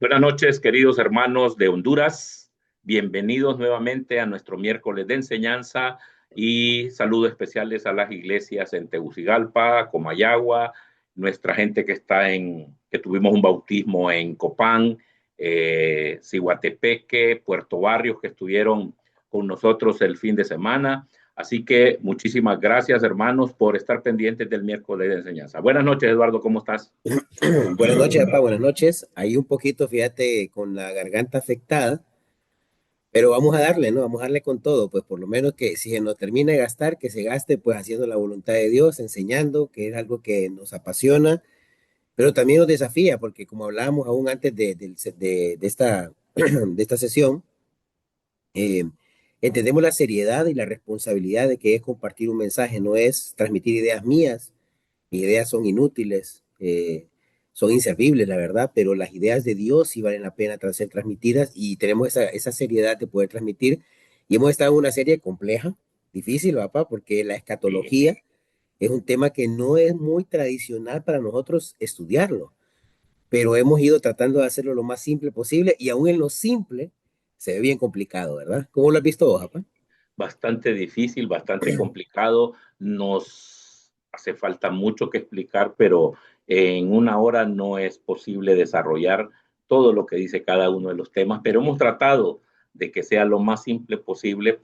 Buenas noches, queridos hermanos de Honduras. Bienvenidos nuevamente a nuestro miércoles de enseñanza y saludos especiales a las iglesias en Tegucigalpa, Comayagua, nuestra gente que tuvimos un bautismo en Copán, Ciguatepeque, Puerto Barrios, que estuvieron con nosotros el fin de semana. Así que muchísimas gracias, hermanos, por estar pendientes del miércoles de enseñanza. Buenas noches, Eduardo, ¿cómo estás? Buenas noches, papá, buenas noches. Ahí un poquito, fíjate, con la garganta afectada, pero vamos a darle, ¿no? Vamos a darle con todo, pues por lo menos que si se nos termina de gastar, que se gaste pues haciendo la voluntad de Dios, enseñando, que es algo que nos apasiona, pero también nos desafía, porque como hablábamos aún antes de esta, de esta sesión, eh, entendemos la seriedad y la responsabilidad de que es compartir un mensaje, no es transmitir ideas mías. Mis ideas son inútiles, son inservibles, la verdad, pero las ideas de Dios sí valen la pena ser transmitidas y tenemos esa seriedad de poder transmitir. Y hemos estado en una serie compleja, difícil, papá, porque la Sí. escatología es un tema que no es muy tradicional para nosotros estudiarlo, pero hemos ido tratando de hacerlo lo más simple posible y aún en lo simple se ve bien complicado, ¿verdad? ¿Cómo lo has visto vos, papá? Bastante difícil, bastante complicado. Nos hace falta mucho que explicar, pero en una hora no es posible desarrollar todo lo que dice cada uno de los temas, pero hemos tratado de que sea lo más simple posible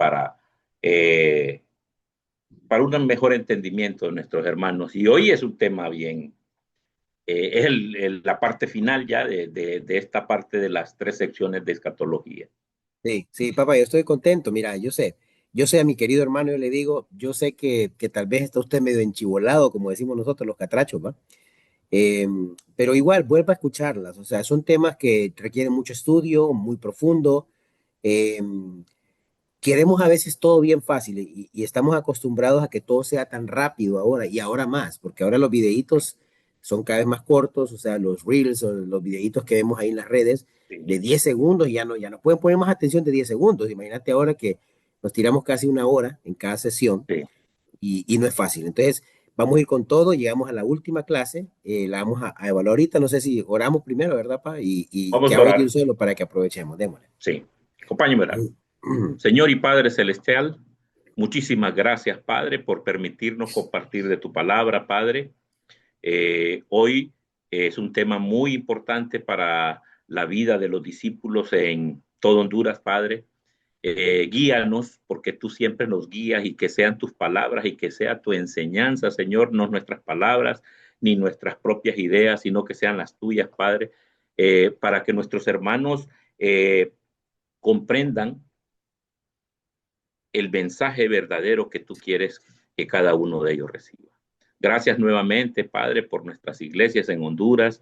eh, para un mejor entendimiento de nuestros hermanos. Y hoy es un tema bien, es la parte final ya de esta parte de las tres secciones de escatología. Sí, sí, papá, yo estoy contento. Mira, yo sé a mi querido hermano, yo le digo, yo sé que tal vez está usted medio enchivolado, como decimos nosotros, los catrachos, ¿va? Pero igual, vuelva a escucharlas. O sea, son temas que requieren mucho estudio, muy profundo. Queremos a veces todo bien fácil y estamos acostumbrados a que todo sea tan rápido ahora y ahora más, porque ahora los videitos son cada vez más cortos, o sea, los reels o los videitos que vemos ahí en las redes de Sí, 10 segundos ya no pueden poner más atención de 10 segundos. Imagínate ahora que nos tiramos casi una hora en cada sesión sí. y no es fácil. Entonces, vamos a ir con todo, llegamos a la última clase, la vamos a evaluar ahorita, no sé si oramos primero, ¿verdad, pa? Y que Vamos a hable de un orar. solo para que aprovechemos, démosle. Sí. Acompáñame a orar. Señor y Padre Celestial, muchísimas gracias, Padre, por permitirnos compartir de tu palabra, Padre. Hoy es un tema muy importante para la vida de los discípulos en todo Honduras, Padre. Guíanos, porque tú siempre nos guías y que sean tus palabras y que sea tu enseñanza, Señor, no nuestras palabras ni nuestras propias ideas, sino que sean las tuyas, Padre, para que nuestros hermanos comprendan el mensaje verdadero que tú quieres que cada uno de ellos reciba. Gracias nuevamente, Padre, por nuestras iglesias en Honduras.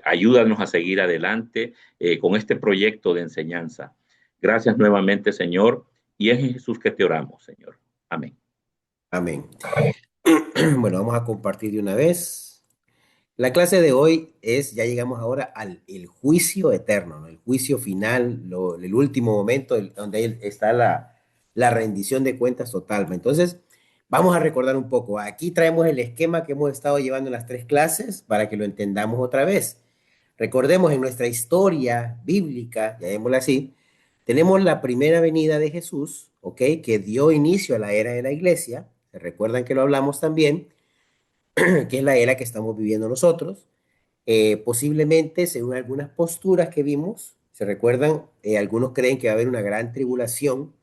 Ayúdanos a seguir adelante con este proyecto de enseñanza. Gracias nuevamente, Señor, y es en Jesús que te oramos, Señor. Amén. Amén. Bueno, vamos a compartir de una vez. La clase de hoy es, ya llegamos ahora al el juicio eterno, ¿no? El juicio final, el último momento donde ahí está la rendición de cuentas total. Entonces, vamos a recordar un poco. Aquí traemos el esquema que hemos estado llevando en las tres clases para que lo entendamos otra vez. Recordemos en nuestra historia bíblica, llamémosla así, tenemos la primera venida de Jesús, ¿ok? Que dio inicio a la era de la iglesia. ¿Se recuerdan que lo hablamos también? Que es la era que estamos viviendo nosotros. Posiblemente, según algunas posturas que vimos, se recuerdan, algunos creen que va a haber una gran tribulación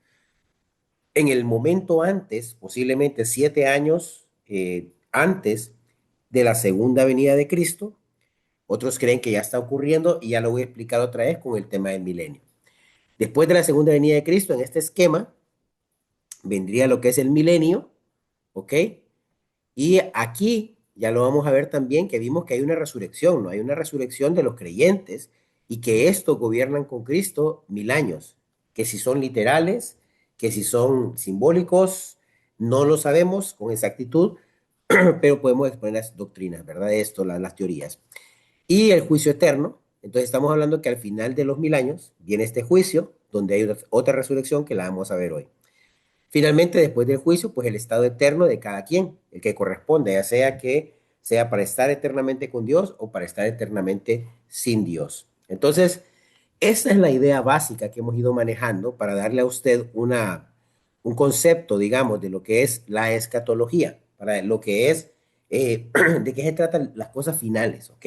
en el momento antes, posiblemente 7 años antes de la segunda venida de Cristo. Otros creen que ya está ocurriendo y ya lo voy a explicar otra vez con el tema del milenio. Después de la segunda venida de Cristo, en este esquema, vendría lo que es el milenio, ¿ok? Y aquí ya lo vamos a ver también que vimos que hay una resurrección, ¿no? Hay una resurrección de los creyentes y que estos gobiernan con Cristo 1000 años, que si son literales, que si son simbólicos, no lo sabemos con exactitud, pero podemos exponer las doctrinas, ¿verdad? Esto, las teorías. Y el juicio eterno, entonces estamos hablando que al final de los 1000 años viene este juicio, donde hay otra resurrección que la vamos a ver hoy. Finalmente, después del juicio, pues el estado eterno de cada quien, el que corresponde, ya sea que sea para estar eternamente con Dios o para estar eternamente sin Dios. Entonces, esa es la idea básica que hemos ido manejando para darle a usted un concepto, digamos, de lo que es la escatología, para lo que es, de qué se tratan las cosas finales, ¿ok?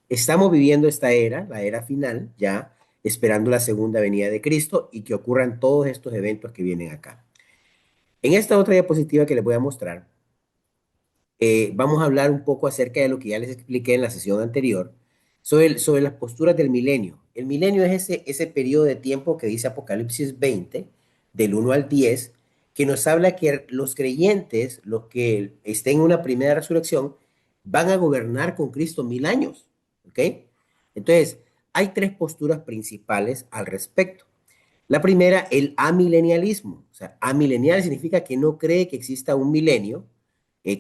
Estamos viviendo esta era, la era final, ya esperando la segunda venida de Cristo y que ocurran todos estos eventos que vienen acá. En esta otra diapositiva que les voy a mostrar, vamos a hablar un poco acerca de lo que ya les expliqué en la sesión anterior, sobre las posturas del milenio. El milenio es ese periodo de tiempo que dice Apocalipsis 20, del 1 al 10, que nos habla que los creyentes, los que estén en una primera resurrección, van a gobernar con Cristo 1000 años. ¿Ok? Entonces, hay tres posturas principales al respecto. La primera, el amilenialismo. O sea, amilenial significa que no cree que exista un milenio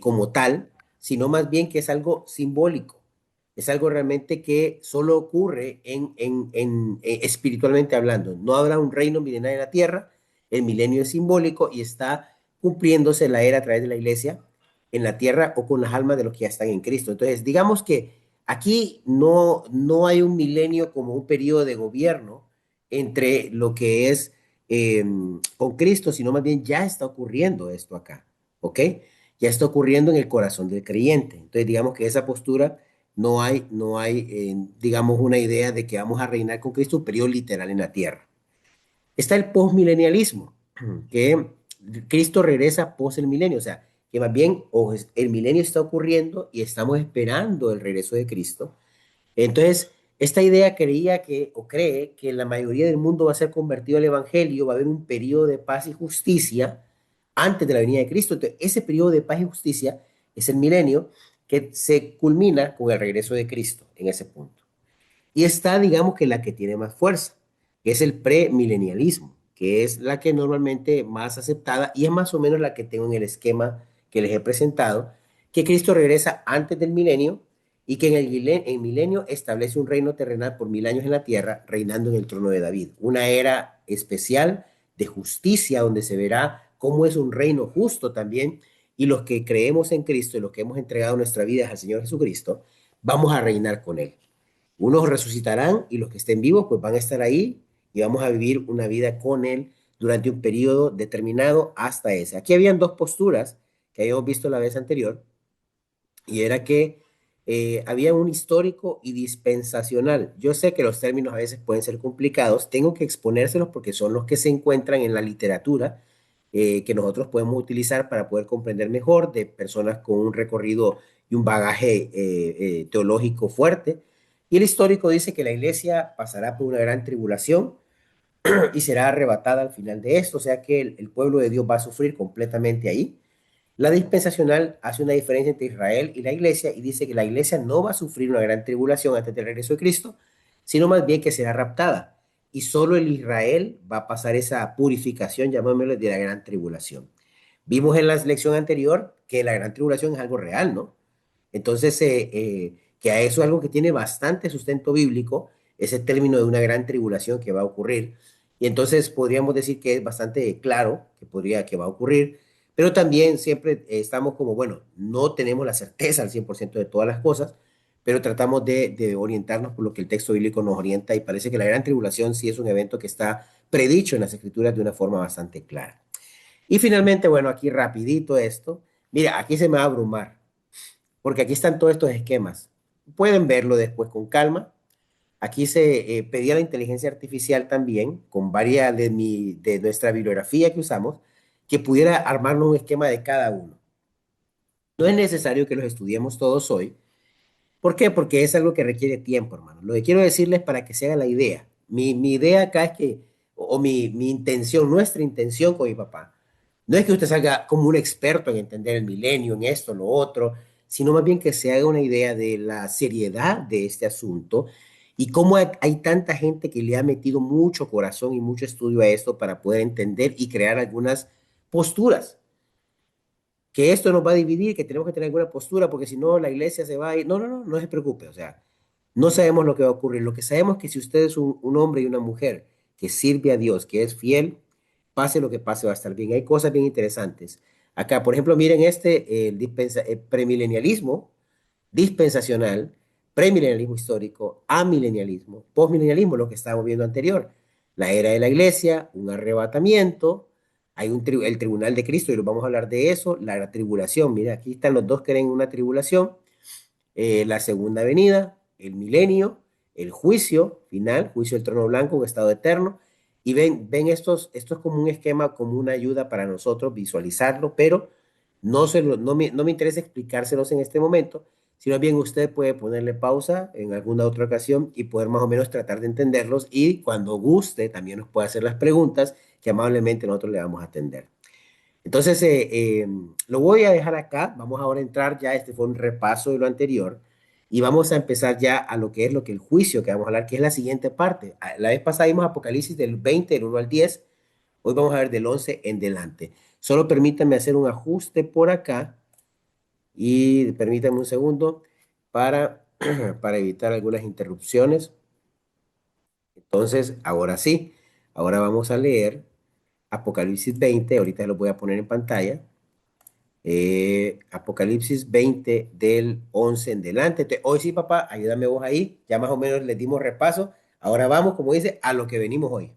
como tal, sino más bien que es algo simbólico. Es algo realmente que solo ocurre espiritualmente hablando. No habrá un reino milenario en la tierra, el milenio es simbólico y está cumpliéndose la era a través de la iglesia en la tierra o con las almas de los que ya están en Cristo. Entonces, digamos que aquí no hay un milenio como un periodo de gobierno entre lo que es con Cristo, sino más bien ya está ocurriendo esto acá, ¿ok? Ya está ocurriendo en el corazón del creyente. Entonces, digamos que esa postura no hay, digamos, una idea de que vamos a reinar con Cristo un periodo literal en la tierra. Está el postmilenialismo, que Cristo regresa post el milenio, o sea, que más bien el milenio está ocurriendo y estamos esperando el regreso de Cristo. Entonces, esta idea creía que, o cree, que la mayoría del mundo va a ser convertido al Evangelio, va a haber un periodo de paz y justicia antes de la venida de Cristo. Entonces, ese periodo de paz y justicia es el milenio que se culmina con el regreso de Cristo en ese punto. Y está, digamos que la que tiene más fuerza, que es el premilenialismo, que es la que normalmente más aceptada y es más o menos la que tengo en el esquema que les he presentado, que Cristo regresa antes del milenio y que en milenio establece un reino terrenal por 1000 años en la tierra, reinando en el trono de David. Una era especial de justicia donde se verá cómo es un reino justo también y los que creemos en Cristo y los que hemos entregado nuestra vida al Señor Jesucristo, vamos a reinar con Él. Unos resucitarán y los que estén vivos pues van a estar ahí y vamos a vivir una vida con Él durante un periodo determinado hasta ese. Aquí habían dos posturas que habíamos visto la vez anterior y era que había un histórico y dispensacional. Yo sé que los términos a veces pueden ser complicados, tengo que exponérselos porque son los que se encuentran en la literatura que nosotros podemos utilizar para poder comprender mejor de personas con un recorrido y un bagaje teológico fuerte. Y el histórico dice que la iglesia pasará por una gran tribulación y será arrebatada al final de esto, o sea que el pueblo de Dios va a sufrir completamente ahí. La dispensacional hace una diferencia entre Israel y la iglesia y dice que la iglesia no va a sufrir una gran tribulación antes del regreso de Cristo, sino más bien que será raptada. Y solo el Israel va a pasar esa purificación, llamémoslo, de la gran tribulación. Vimos en la lección anterior que la gran tribulación es algo real, ¿no? Entonces, que a eso es algo que tiene bastante sustento bíblico, ese término de una gran tribulación que va a ocurrir. Y entonces podríamos decir que es bastante claro que va a ocurrir, pero también siempre estamos como, bueno, no tenemos la certeza al 100% de todas las cosas, pero tratamos de orientarnos por lo que el texto bíblico nos orienta y parece que la gran tribulación sí es un evento que está predicho en las escrituras de una forma bastante clara. Y finalmente, bueno, aquí rapidito esto. Mira, aquí se me va a abrumar porque aquí están todos estos esquemas. Pueden verlo después con calma. Aquí se pedía la inteligencia artificial también, con varias de nuestra bibliografía que usamos, que pudiera armarnos un esquema de cada uno. No es necesario que los estudiemos todos hoy. ¿Por qué? Porque es algo que requiere tiempo, hermano. Lo que quiero decirles para que se haga la idea. Mi idea acá es que, o mi intención, nuestra intención con mi papá, no es que usted salga como un experto en entender el milenio, en esto, lo otro, sino más bien que se haga una idea de la seriedad de este asunto y cómo hay tanta gente que le ha metido mucho corazón y mucho estudio a esto para poder entender y crear algunas posturas que esto nos va a dividir, que tenemos que tener alguna postura, porque si no la iglesia se va a ir. No, no, no, no se preocupe. O sea, no sabemos lo que va a ocurrir. Lo que sabemos es que si usted es un hombre y una mujer que sirve a Dios, que es fiel, pase lo que pase, va a estar bien. Hay cosas bien interesantes. Acá, por ejemplo, miren el premilenialismo dispensacional, premilenialismo histórico, amilenialismo, postmilenialismo, lo que estábamos viendo anterior, la era de la iglesia, un arrebatamiento, hay el tribunal de Cristo, y lo vamos a hablar de eso, la tribulación, mira, aquí están los dos que creen en una tribulación, la segunda venida, el milenio, el juicio final, juicio del trono blanco, un estado eterno. Y ven esto es como un esquema, como una ayuda para nosotros visualizarlo, pero no me interesa explicárselos en este momento, sino bien usted puede ponerle pausa en alguna otra ocasión y poder más o menos tratar de entenderlos y cuando guste también nos puede hacer las preguntas que amablemente nosotros le vamos a atender. Entonces, lo voy a dejar acá. Vamos ahora a entrar ya, este fue un repaso de lo anterior, y vamos a empezar ya a lo que es lo que el juicio que vamos a hablar, que es la siguiente parte. La vez pasada vimos Apocalipsis del 20 del 1 al 10. Hoy vamos a ver del 11 en delante. Solo permítanme hacer un ajuste por acá y permítanme un segundo para, para evitar algunas interrupciones. Entonces, ahora sí, ahora vamos a leer Apocalipsis 20. Ahorita lo voy a poner en pantalla. Apocalipsis 20 del 11 en delante. Hoy sí, papá, ayúdame vos ahí. Ya más o menos les dimos repaso. Ahora vamos, como dice, a lo que venimos hoy.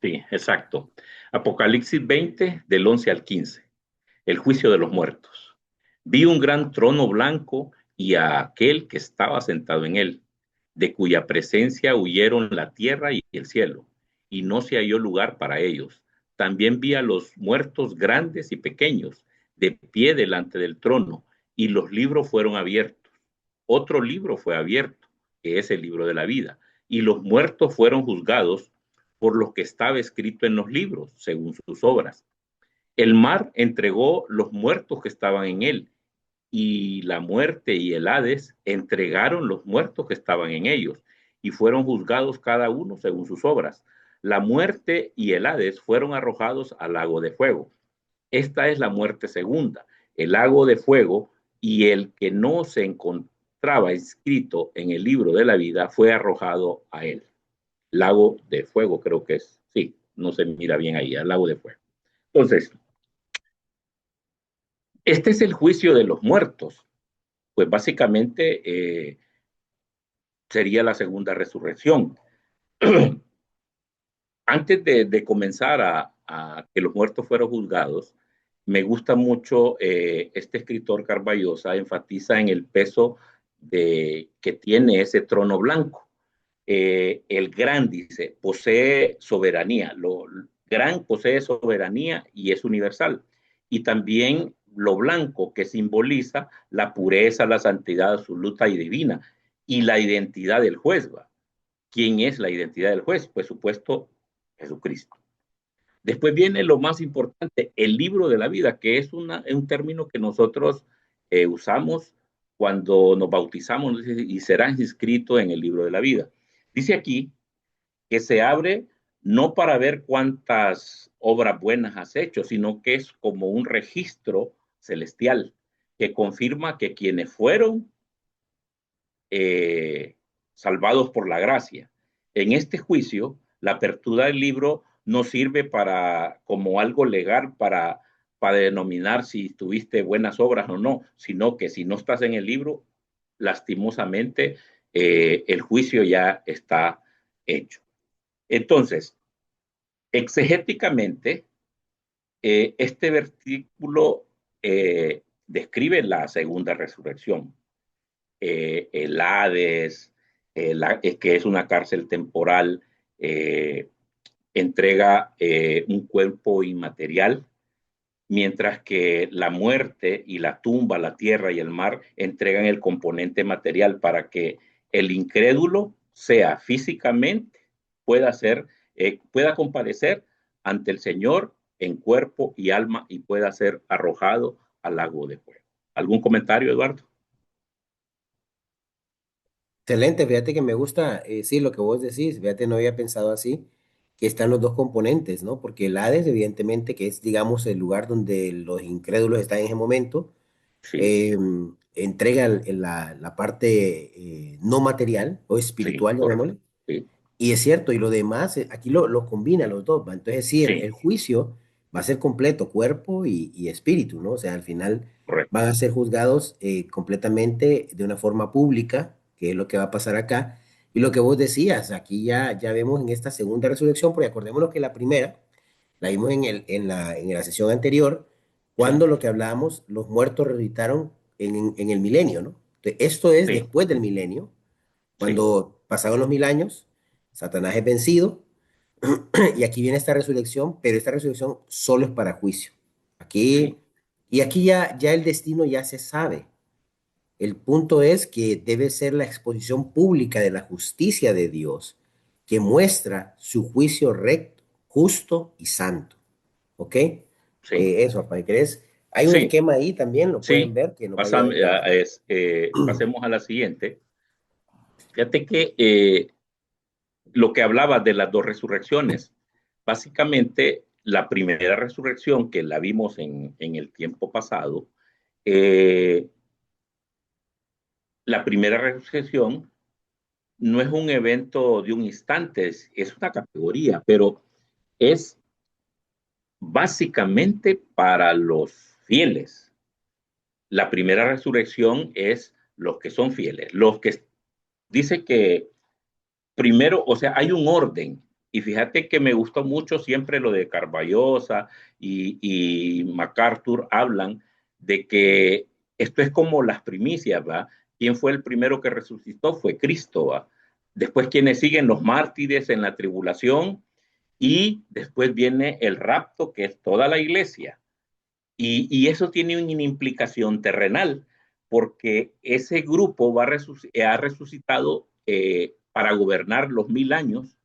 Sí, exacto. Apocalipsis 20, del 11 al 15. El juicio de los muertos. Vi un gran trono blanco y a aquel que estaba sentado en él, de cuya presencia huyeron la tierra y el cielo, y no se halló lugar para ellos. También vi a los muertos grandes y pequeños, de pie delante del trono, y los libros fueron abiertos. Otro libro fue abierto, que es el libro de la vida, y los muertos fueron juzgados por lo que estaba escrito en los libros, según sus obras. El mar entregó los muertos que estaban en él, y la muerte y el Hades entregaron los muertos que estaban en ellos, y fueron juzgados cada uno según sus obras. La muerte y el Hades fueron arrojados al lago de fuego. Esta es la muerte segunda, el lago de fuego, y el que no se encontraba escrito en el libro de la vida fue arrojado a él. Lago de fuego, creo que es, sí, no se mira bien ahí, al lago de fuego. Entonces, este es el juicio de los muertos. Pues básicamente sería la segunda resurrección. Antes de comenzar a, que los muertos fueron juzgados, me gusta mucho este escritor Carballosa, enfatiza en el peso que tiene ese trono blanco. El gran, dice, posee soberanía, lo gran posee soberanía y es universal. Y también lo blanco, que simboliza la pureza, la santidad absoluta y divina, y la identidad del juez. ¿Va? ¿Quién es la identidad del juez? Pues supuesto, Jesucristo. Después viene lo más importante, el libro de la vida, que es un término que nosotros usamos cuando nos bautizamos y serán inscritos en el libro de la vida. Dice aquí que se abre no para ver cuántas obras buenas has hecho, sino que es como un registro celestial que confirma que quienes fueron eh, salvados por la gracia. En este juicio, la apertura del libro no sirve para como algo legal para denominar si tuviste buenas obras o no, sino que si no estás en el libro, lastimosamente el juicio ya está hecho. Entonces, exegéticamente, este versículo describe la segunda resurrección. El Hades, que es una cárcel temporal, eh, entrega un cuerpo inmaterial, mientras que la muerte y la tumba, la tierra y el mar entregan el componente material para que el incrédulo sea físicamente, pueda comparecer ante el Señor en cuerpo y alma y pueda ser arrojado al lago de fuego. ¿Algún comentario, Eduardo? Excelente, fíjate que me gusta, sí, lo que vos decís, fíjate, no había pensado así, que están los dos componentes, ¿no? Porque el Hades, evidentemente, que es, digamos, el lugar donde los incrédulos están en ese momento, Sí, eh, entrega la parte no material o sí, espiritual, correcto. llamémosle. Sí, Y es cierto, y lo demás, aquí lo combina los dos, ¿va? Entonces, es decir, sí, el juicio va a ser completo, cuerpo y espíritu, ¿no? O sea, al final correcto. van a ser juzgados completamente de una forma pública, que es lo que va a pasar acá. Y lo que vos decías, aquí ya vemos en esta segunda resurrección, porque acordémonos que la primera la vimos en la sesión anterior, Sí, cuando lo que hablábamos, los muertos resucitaron en el milenio, ¿no? Entonces, esto es sí, después del milenio, sí, cuando pasaron los 1000 años, Satanás es vencido, y aquí viene esta resurrección, pero esta resurrección solo es para juicio. sí, Aquí, y aquí ya el destino ya se sabe. El punto es que debe ser la exposición pública de la justicia de Dios, que muestra su juicio recto, justo y santo. ¿Ok? sí, Eso, papá, ¿crees? Hay un sí, esquema ahí también, lo pueden sí. ver, que nos va a ayudar en la... Pasemos a la siguiente. Fíjate que lo que hablaba de las dos resurrecciones, básicamente la primera resurrección que la vimos en el tiempo pasado, eh, la primera resurrección no es un evento de un instante, es una categoría, pero es básicamente para los fieles. La primera resurrección es los que son fieles, los que dice que primero, o sea, hay un orden. Y fíjate que me gustó mucho siempre lo de Carballosa y MacArthur hablan de que esto es como las primicias, ¿va? ¿Quién fue el primero que resucitó? Fue Cristo, ¿va? Después, quienes siguen los mártires en la tribulación y después viene el rapto, que es toda la iglesia. Y eso tiene una implicación terrenal, porque ese grupo ha resucitado para gobernar los 1000 años,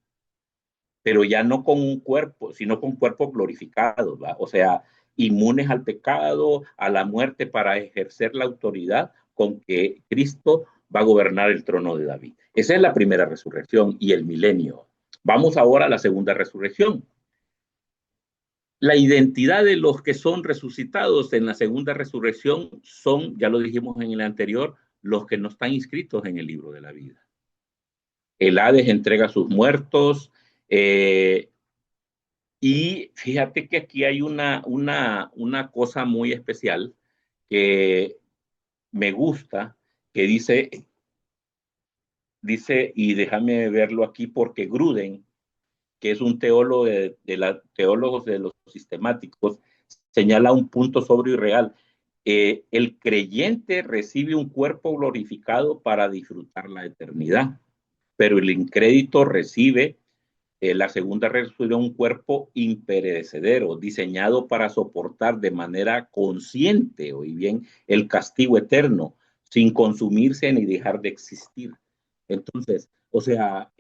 pero ya no con un cuerpo, sino con cuerpos glorificados, ¿va? O sea, inmunes al pecado, a la muerte, para ejercer la autoridad con que Cristo va a gobernar el trono de David. Esa es la primera resurrección y el milenio. Vamos ahora a la segunda resurrección. La identidad de los que son resucitados en la segunda resurrección son, ya lo dijimos en el anterior, los que no están inscritos en el libro de la vida. El Hades entrega a sus muertos, y fíjate que aquí hay una cosa muy especial que me gusta, que dice, y déjame verlo aquí, porque Gruden, que es un teólogo teólogos de los sistemáticos, señala un punto sobrio y real. El creyente recibe un cuerpo glorificado para disfrutar la eternidad, pero el incrédito recibe la segunda resurrección, un cuerpo imperecedero, diseñado para soportar de manera consciente, o bien, el castigo eterno, sin consumirse ni dejar de existir. Entonces, o sea,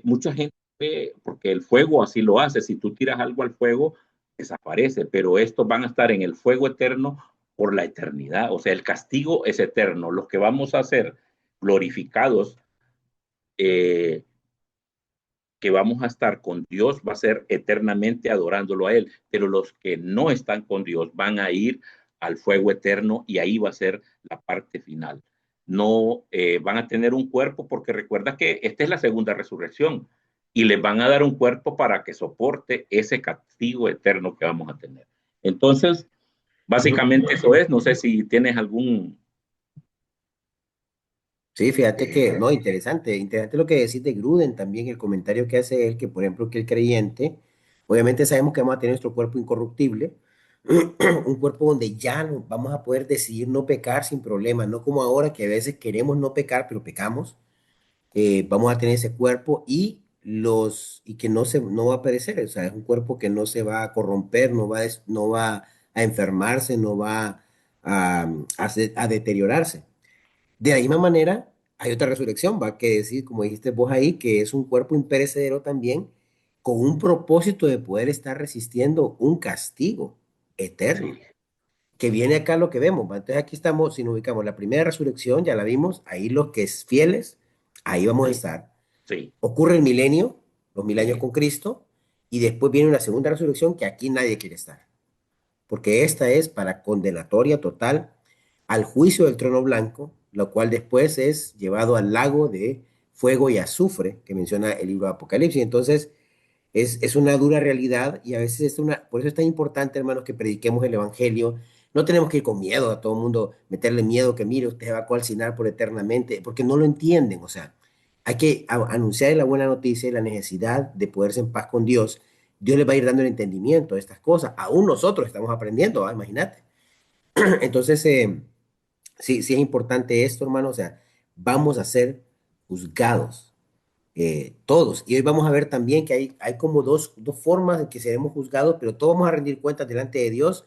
mucha gente ve, porque el fuego así lo hace, si tú tiras algo al fuego, desaparece, pero estos van a estar en el fuego eterno por la eternidad, o sea, el castigo es eterno. Los que vamos a ser glorificados, eh, que vamos a estar con Dios, va a ser eternamente adorándolo a Él, pero los que no están con Dios van a ir al fuego eterno y ahí va a ser la parte final. No van a tener un cuerpo, porque recuerda que esta es la segunda resurrección y les van a dar un cuerpo para que soporte ese castigo eterno que vamos a tener. Entonces, básicamente eso es. No sé si tienes algún... Sí, fíjate que, no, interesante, interesante lo que decís de Gruden también, el comentario que hace él, que por ejemplo que el creyente, obviamente sabemos que vamos a tener nuestro cuerpo incorruptible, un cuerpo donde ya no, vamos a poder decidir no pecar sin problema, no como ahora que a veces queremos no pecar, pero pecamos. Vamos a tener ese cuerpo y que no va a perecer, o sea, es un cuerpo que no se va a corromper, no va a enfermarse, no va a deteriorarse. De la misma manera, hay otra resurrección, va que decir, como dijiste vos ahí, que es un cuerpo imperecedero también, con un propósito de poder estar resistiendo un castigo eterno, Sí, que viene acá lo que vemos, ¿va? Entonces aquí estamos, si nos ubicamos, la primera resurrección, ya la vimos, ahí los que es fieles, ahí vamos a sí, estar. sí, Ocurre el milenio, los 1000 años sí, con Cristo, y después viene una segunda resurrección que aquí nadie quiere estar, porque esta es para condenatoria total al juicio del trono blanco, lo cual después es llevado al lago de fuego y azufre que menciona el libro de Apocalipsis. Entonces, es una dura realidad y a veces por eso es tan importante, hermanos, que prediquemos el Evangelio, No tenemos que ir con miedo a todo el mundo, meterle miedo que mire, usted va a calcinar por eternamente, porque no lo entienden. O sea, hay que anunciar la buena noticia y la necesidad de poderse en paz con Dios. Dios les va a ir dando el entendimiento de estas cosas. Aún nosotros estamos aprendiendo, imagínate. Entonces, sí, sí es importante esto, hermano. O sea, vamos a ser juzgados, todos. Y hoy vamos a ver también que hay como dos formas en que seremos juzgados, pero todos vamos a rendir cuentas delante de Dios.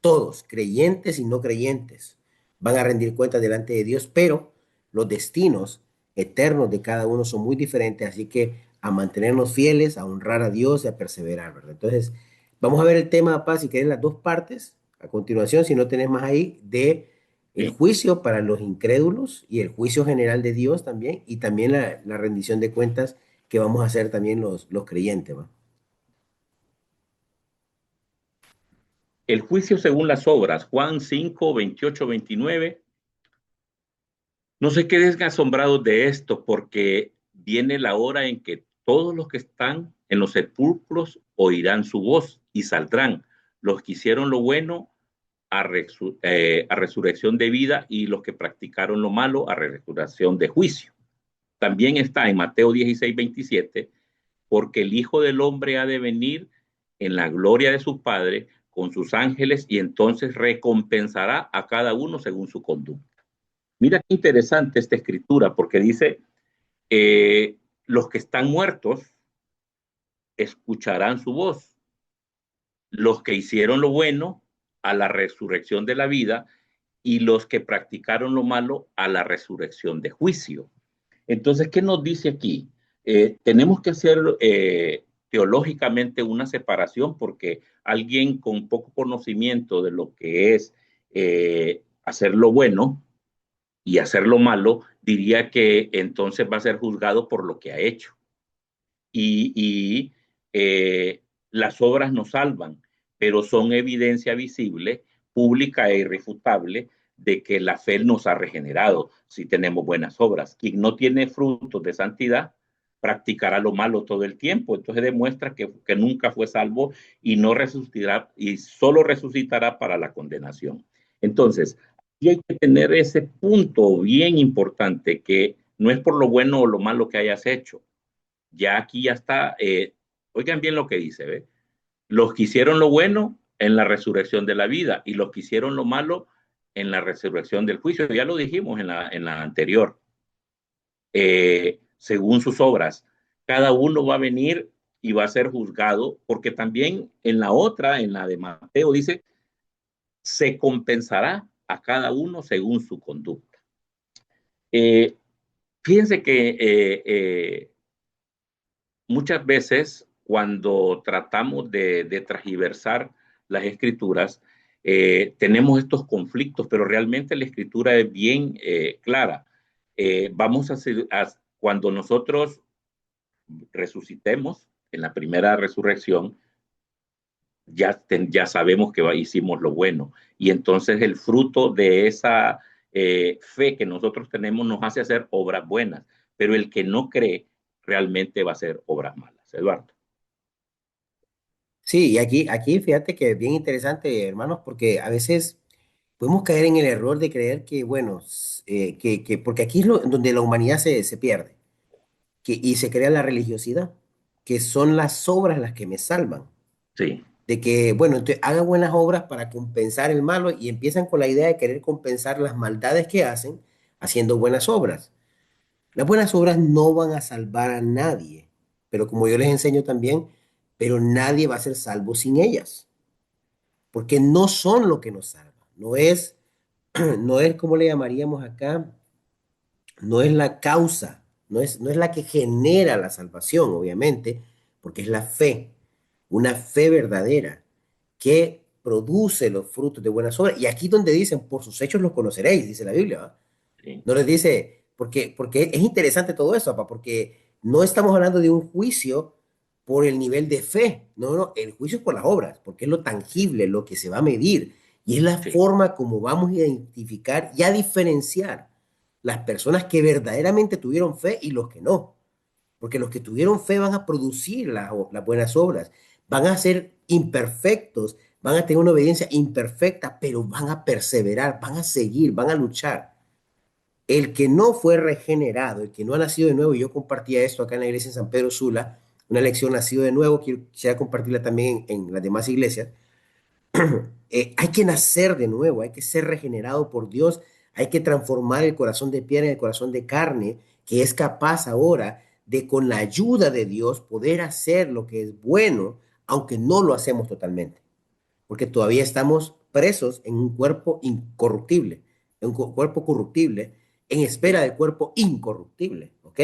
Todos, creyentes y no creyentes, van a rendir cuentas delante de Dios, pero los destinos eternos de cada uno son muy diferentes, así que a mantenernos fieles, a honrar a Dios y a perseverar, ¿verdad? Entonces, vamos a ver el tema, Paz, si querés, las dos partes, a continuación, si no tenés más ahí, de el Sí. juicio para los incrédulos y el juicio general de Dios también, y también la rendición de cuentas que vamos a hacer también los creyentes, ¿va? El juicio según las obras, Juan 5, 28, 29. No se queden asombrados de esto, porque viene la hora en que todos los que están en los sepulcros oirán su voz y saldrán. Los que hicieron lo bueno a resurrección de vida, y los que practicaron lo malo a resurrección de juicio. También está en Mateo 16, 27, porque el Hijo del Hombre ha de venir en la gloria de su Padre con sus ángeles, y entonces recompensará a cada uno según su conducta. Mira qué interesante esta escritura, porque dice, los que están muertos escucharán su voz, los que hicieron lo bueno a la resurrección de la vida, y los que practicaron lo malo a la resurrección de juicio. Entonces, ¿qué nos dice aquí? Tenemos que hacer teológicamente una separación, porque alguien con poco conocimiento de lo que es hacer lo bueno y hacer lo malo, diría que entonces va a ser juzgado por lo que ha hecho. Y las obras no salvan, pero son evidencia visible, pública e irrefutable de que la fe nos ha regenerado si tenemos buenas obras. Quien no tiene frutos de santidad practicará lo malo todo el tiempo. Entonces demuestra que nunca fue salvo, y no resucitará, y solo resucitará para la condenación. Entonces, y hay que tener ese punto bien importante, que no es por lo bueno o lo malo que hayas hecho. Ya aquí ya está, oigan bien lo que dice, ¿ve? Los que hicieron lo bueno en la resurrección de la vida, y los que hicieron lo malo en la resurrección del juicio. Ya lo dijimos en la anterior. Según sus obras, cada uno va a venir y va a ser juzgado, porque también en la otra, en la de Mateo, dice, se compensará a cada uno según su conducta. Eh, Fíjense que muchas veces cuando tratamos de transgiversar las escrituras, tenemos estos conflictos, pero realmente la escritura es bien clara. Vamos a hacer, cuando nosotros resucitemos en la primera resurrección, ya sabemos que hicimos lo bueno, y entonces el fruto de esa fe que nosotros tenemos nos hace hacer obras buenas, pero el que no cree realmente va a hacer obras malas. Eduardo. Sí, y aquí fíjate que es bien interesante, hermanos, porque a veces podemos caer en el error de creer que, bueno, porque aquí es donde la humanidad se pierde, y se crea la religiosidad, que son las obras las que me salvan. Sí, De que, bueno, entonces haga buenas obras para compensar el malo, y empiezan con la idea de querer compensar las maldades que hacen haciendo buenas obras. Las buenas obras no van a salvar a nadie, pero como yo les enseño también, pero nadie va a ser salvo sin ellas, porque no son lo que nos salva. No es, no es como le llamaríamos acá, no es la causa, no es la que genera la salvación, obviamente, porque es la fe, una fe verdadera que produce los frutos de buenas obras. Y aquí donde dicen, por sus hechos los conoceréis, dice la Biblia, ¿va? sí, No les dice, porque es interesante todo eso, papá, porque no estamos hablando de un juicio por el nivel de fe, no, no, el juicio es por las obras, porque es lo tangible, lo que se va a medir, y es la sí, forma como vamos a identificar y a diferenciar las personas que verdaderamente tuvieron fe y los que no, porque los que tuvieron fe van a producir las buenas obras, van a ser imperfectos, van a tener una obediencia imperfecta, pero van a perseverar, van a seguir, van a luchar. El que no fue regenerado, el que no ha nacido de nuevo, y yo compartía esto acá en la iglesia de San Pedro Sula, una lección nacido de nuevo, quisiera compartirla también en las demás iglesias. Hay que nacer de nuevo, hay que ser regenerado por Dios, hay que transformar el corazón de piedra en el corazón de carne, que es capaz ahora de, con la ayuda de Dios, poder hacer lo que es bueno, aunque no lo hacemos totalmente, porque todavía estamos presos en un cuerpo incorruptible, en un cuerpo corruptible, en espera del cuerpo incorruptible, ¿ok?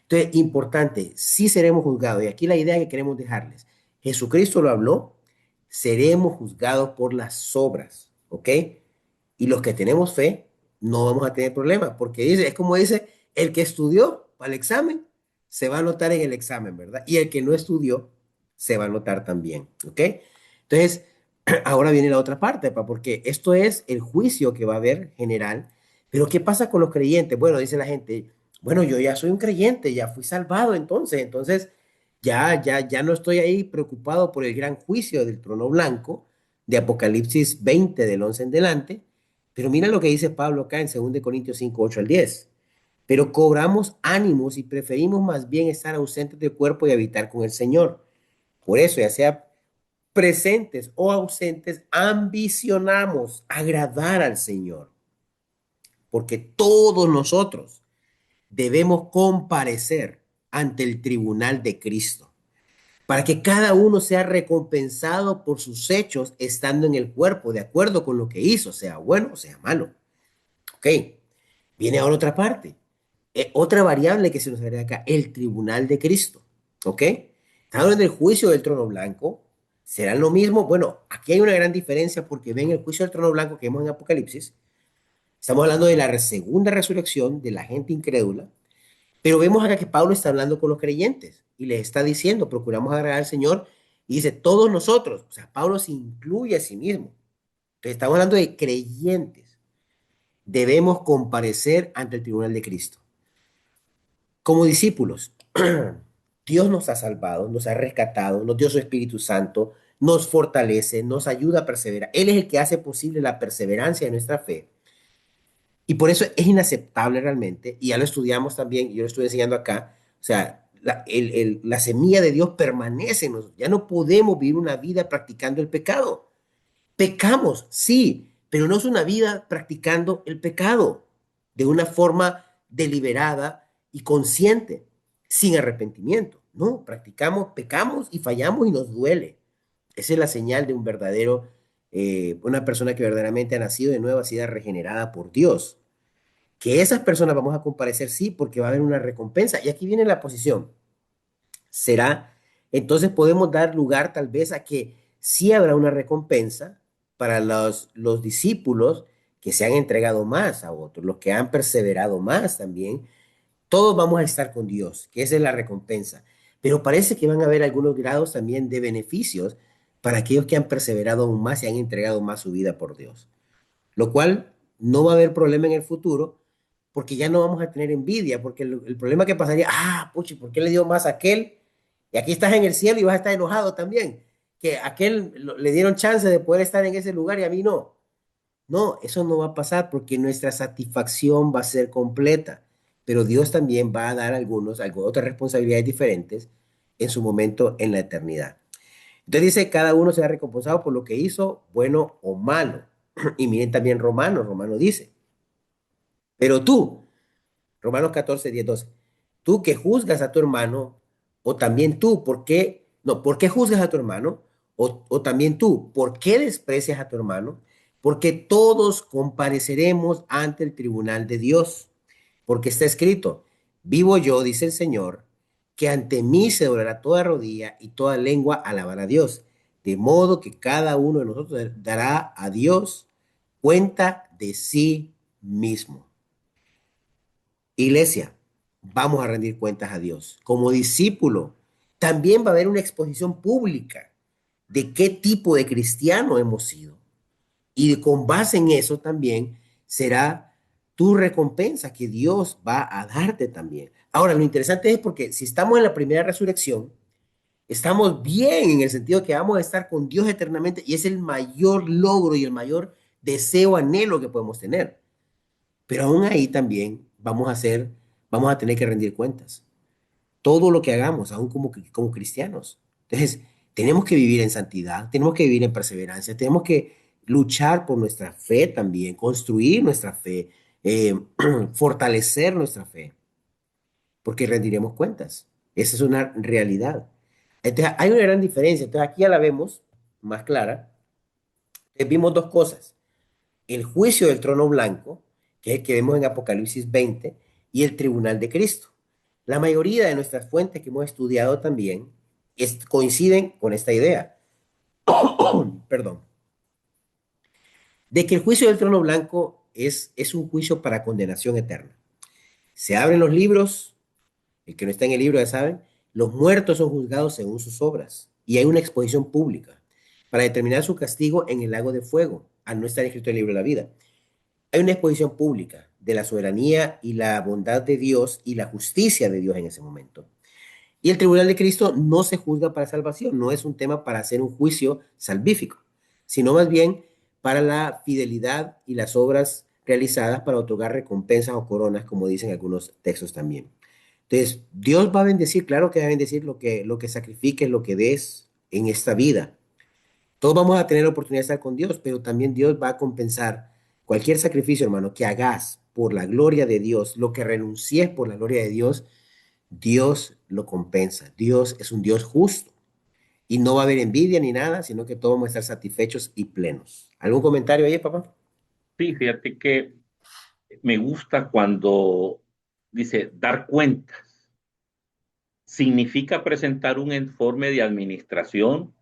Entonces, importante, sí seremos juzgados, y aquí la idea que queremos dejarles, Jesucristo lo habló, seremos juzgados por las obras, ¿ok? Y los que tenemos fe no vamos a tener problemas, porque dice, es como dice, el que estudió para el examen se va a anotar en el examen, ¿verdad? Y el que no estudió se va a anotar también, ¿ok? Entonces, ahora viene la otra parte, porque esto es el juicio que va a haber general, pero ¿qué pasa con los creyentes? Bueno, dice la gente, bueno, yo ya soy un creyente, ya fui salvado entonces ya no estoy ahí preocupado por el gran juicio del trono blanco de Apocalipsis 20 del 11 en delante, pero mira lo que dice Pablo acá en 2 Corintios 5 8 al 10. Pero cobramos ánimos y preferimos más bien estar ausentes del cuerpo y habitar con el Señor. Por eso, ya sea presentes o ausentes, ambicionamos agradar al Señor, porque todos nosotros debemos comparecer ante el tribunal de Cristo, para que cada uno sea recompensado por sus hechos estando en el cuerpo, de acuerdo con lo que hizo, sea bueno o sea malo. Ok, viene ahora otra parte, otra variable que se nos agrega acá, el tribunal de Cristo. Ok, está hablando del juicio del trono blanco, será lo mismo. Bueno, aquí hay una gran diferencia porque ven el juicio del trono blanco que vemos en Apocalipsis. Estamos hablando de la segunda resurrección de la gente incrédula, pero vemos acá que Pablo está hablando con los creyentes y les está diciendo, procuramos agradar al Señor, y dice, todos nosotros, o sea, Pablo se incluye a sí mismo. Entonces, estamos hablando de creyentes. Debemos comparecer ante el tribunal de Cristo. Como discípulos, Dios nos ha salvado, nos ha rescatado, nos dio su Espíritu Santo, nos fortalece, nos ayuda a perseverar. Él es el que hace posible la perseverancia de nuestra fe. Y por eso es inaceptable realmente, y ya lo estudiamos también, yo lo estoy enseñando acá, o sea, la semilla de Dios permanece en nosotros. Ya no podemos vivir una vida practicando el pecado. Pecamos, sí, pero no es una vida practicando el pecado de una forma deliberada y consciente, sin arrepentimiento. No, practicamos, pecamos y fallamos y nos duele. Esa es la señal de un verdadero, una persona que verdaderamente ha nacido de nuevo, ha sido regenerada por Dios. Que esas personas vamos a comparecer, sí, porque va a haber una recompensa. Y aquí viene la posición. Será, entonces podemos dar lugar tal vez a que sí habrá una recompensa para los discípulos que se han entregado más a otros, los que han perseverado más también. Todos vamos a estar con Dios, que esa es la recompensa. Pero parece que van a haber algunos grados también de beneficios para aquellos que han perseverado aún más y han entregado más su vida por Dios. Lo cual no va a haber problema en el futuro porque ya no vamos a tener envidia, porque el problema que pasaría, puchi, ¿por qué le dio más a aquel? Y aquí estás en el cielo y vas a estar enojado también, que a aquel le dieron chance de poder estar en ese lugar y a mí no. No, eso no va a pasar porque nuestra satisfacción va a ser completa, pero Dios también va a dar otras responsabilidades diferentes en su momento en la eternidad. Entonces dice, cada uno será recompensado por lo que hizo, bueno o malo. Y miren también Romano dice, pero tú, Romanos 14 10 12, tú que juzgas a tu hermano, o también tú, ¿por qué? No, ¿por qué juzgas a tu hermano? O también tú, ¿por qué desprecias a tu hermano? Porque todos compareceremos ante el tribunal de Dios, porque está escrito, vivo yo, dice el Señor, que ante mí se doblará toda rodilla y toda lengua alabará a Dios, de modo que cada uno de nosotros dará a Dios cuenta de sí mismo. Iglesia, vamos a rendir cuentas a Dios. Como discípulo, también va a haber una exposición pública de qué tipo de cristiano hemos sido. Y con base en eso también será tu recompensa que Dios va a darte también. Ahora, lo interesante es porque si estamos en la primera resurrección, Estamos bien en el sentido que vamos a estar con Dios eternamente y es el mayor logro y el mayor deseo, anhelo que podemos tener. Pero aún ahí también vamos a tener que rendir cuentas. Todo lo que hagamos, aún como cristianos. Entonces, tenemos que vivir en santidad, tenemos que vivir en perseverancia, tenemos que luchar por nuestra fe también, construir nuestra fe, fortalecer nuestra fe, porque rendiremos cuentas. Esa es una realidad. Entonces, hay una gran diferencia. Entonces, aquí ya la vemos más clara. Vimos dos cosas. El juicio del trono blanco, que es el que vemos en Apocalipsis 20, y el tribunal de Cristo. La mayoría de nuestras fuentes que hemos estudiado también coinciden con esta idea, perdón, de que el juicio del trono blanco es un juicio para condenación eterna. Se abren los libros, el que no está en el libro ya saben, los muertos son juzgados según sus obras y hay una exposición pública para determinar su castigo en el lago de fuego, al no estar escrito en el libro de la vida. Hay una exposición pública de la soberanía y la bondad de Dios y la justicia de Dios en ese momento. Y el tribunal de Cristo no se juzga para salvación, no es un tema para hacer un juicio salvífico, sino más bien para la fidelidad y las obras realizadas para otorgar recompensas o coronas, como dicen algunos textos también. Entonces, Dios va a bendecir, claro que va a bendecir lo que sacrifiques, lo que des en esta vida. Todos vamos a tener la oportunidad de estar con Dios, pero también Dios va a compensar cualquier sacrificio, hermano, que hagas por la gloria de Dios, lo que renuncies por la gloria de Dios, Dios lo compensa. Dios es un Dios justo y no va a haber envidia ni nada, sino que todos vamos a estar satisfechos y plenos. ¿Algún comentario ahí, papá? Sí, fíjate que me gusta cuando dice dar cuentas. Significa presentar un informe de administración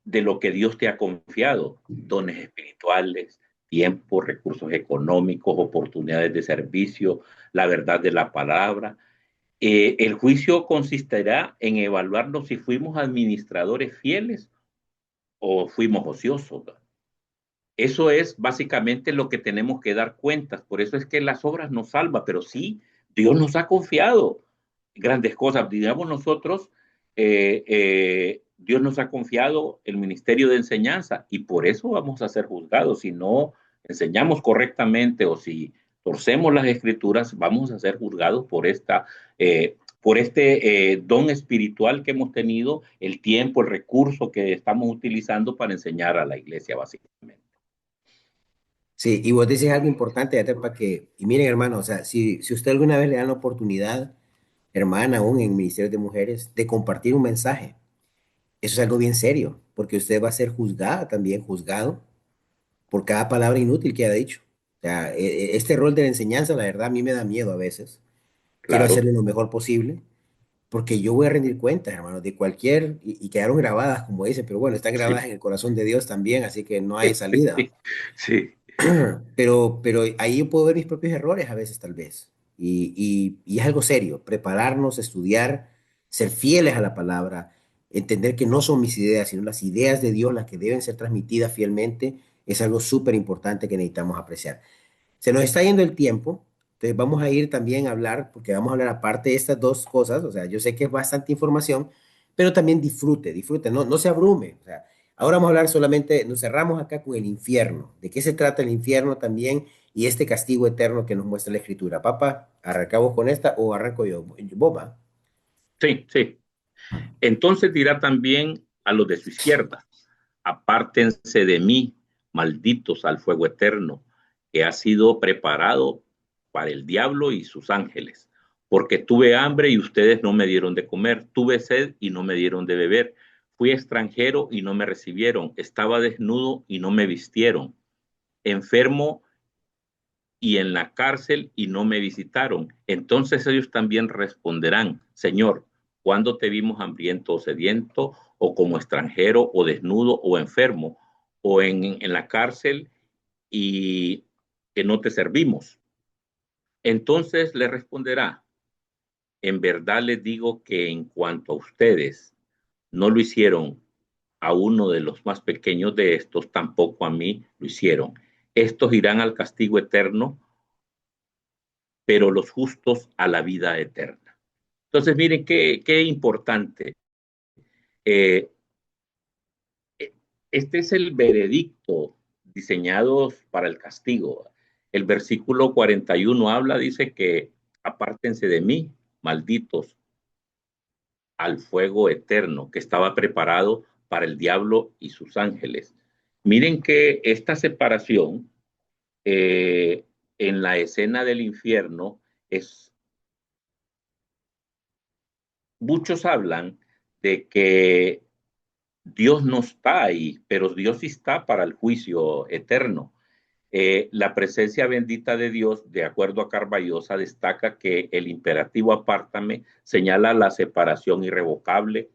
de lo que Dios te ha confiado, dones espirituales, tiempo, recursos económicos, oportunidades de servicio, la verdad de la palabra. El juicio consistirá en evaluarnos si fuimos administradores fieles o fuimos ociosos. Eso es básicamente lo que tenemos que dar cuentas. Por eso es que las obras nos salvan, pero sí, Dios nos ha confiado grandes cosas. Digamos nosotros, Dios nos ha confiado el ministerio de enseñanza y por eso vamos a ser juzgados. Si no enseñamos correctamente o si torcemos las escrituras, vamos a ser juzgados por este don espiritual que hemos tenido, el tiempo, el recurso que estamos utilizando para enseñar a la iglesia, básicamente. Sí, y vos decís algo importante, ya para que, y miren, hermano, o sea, si usted alguna vez le dan la oportunidad, hermana, aún en Ministerios de Mujeres, de compartir un mensaje, eso es algo bien serio, porque usted va a ser juzgada también, juzgado por cada palabra inútil que haya dicho. O sea, este rol de la enseñanza, la verdad, a mí me da miedo a veces. Quiero Claro, hacerlo lo mejor posible, porque yo voy a rendir cuentas, hermano, de cualquier, y quedaron grabadas, como dicen, pero bueno, están grabadas sí, en el corazón de Dios también, así que no hay salida. sí, Pero ahí yo puedo ver mis propios errores a veces, tal vez. Y es algo serio, prepararnos, estudiar, ser fieles a la palabra, entender que no son mis ideas, sino las ideas de Dios las que deben ser transmitidas fielmente, es algo súper importante que necesitamos apreciar. Se nos está yendo el tiempo, entonces vamos a ir también a hablar, porque vamos a hablar aparte de estas dos cosas, o sea, yo sé que es bastante información, pero también disfrute, disfrute, no se abrume. O sea, ahora vamos a hablar solamente, nos cerramos acá con el infierno, de qué se trata el infierno también y este castigo eterno que nos muestra la Escritura. Papá, ¿arrancamos con esta o arranco yo? Boba. sí, sí. Entonces dirá también a los de su izquierda, apártense de mí, malditos al fuego eterno, que ha sido preparado para el diablo y sus ángeles, porque tuve hambre y ustedes no me dieron de comer, tuve sed y no me dieron de beber, fui extranjero y no me recibieron, estaba desnudo y no me vistieron, enfermo y en la cárcel y no me visitaron. Entonces ellos también responderán, Señor, ¿cuándo te vimos hambriento o sediento, o como extranjero, o desnudo, o enfermo, o en la cárcel y que no te servimos? Entonces le responderá, en verdad les digo que en cuanto a ustedes no lo hicieron a uno de los más pequeños de estos, tampoco a mí lo hicieron. Estos irán al castigo eterno, pero los justos a la vida eterna. Entonces, miren qué importante. Eh, este es el veredicto diseñado para el castigo. El versículo 41 habla, dice que apártense de mí, malditos, al fuego eterno que estaba preparado para el diablo y sus ángeles. Miren que esta separación eh, en la escena del infierno es, muchos hablan de que Dios no está ahí, pero Dios sí está para el juicio eterno. La presencia bendita de Dios, de acuerdo a Carballosa, destaca que el imperativo apártame señala la separación irrevocable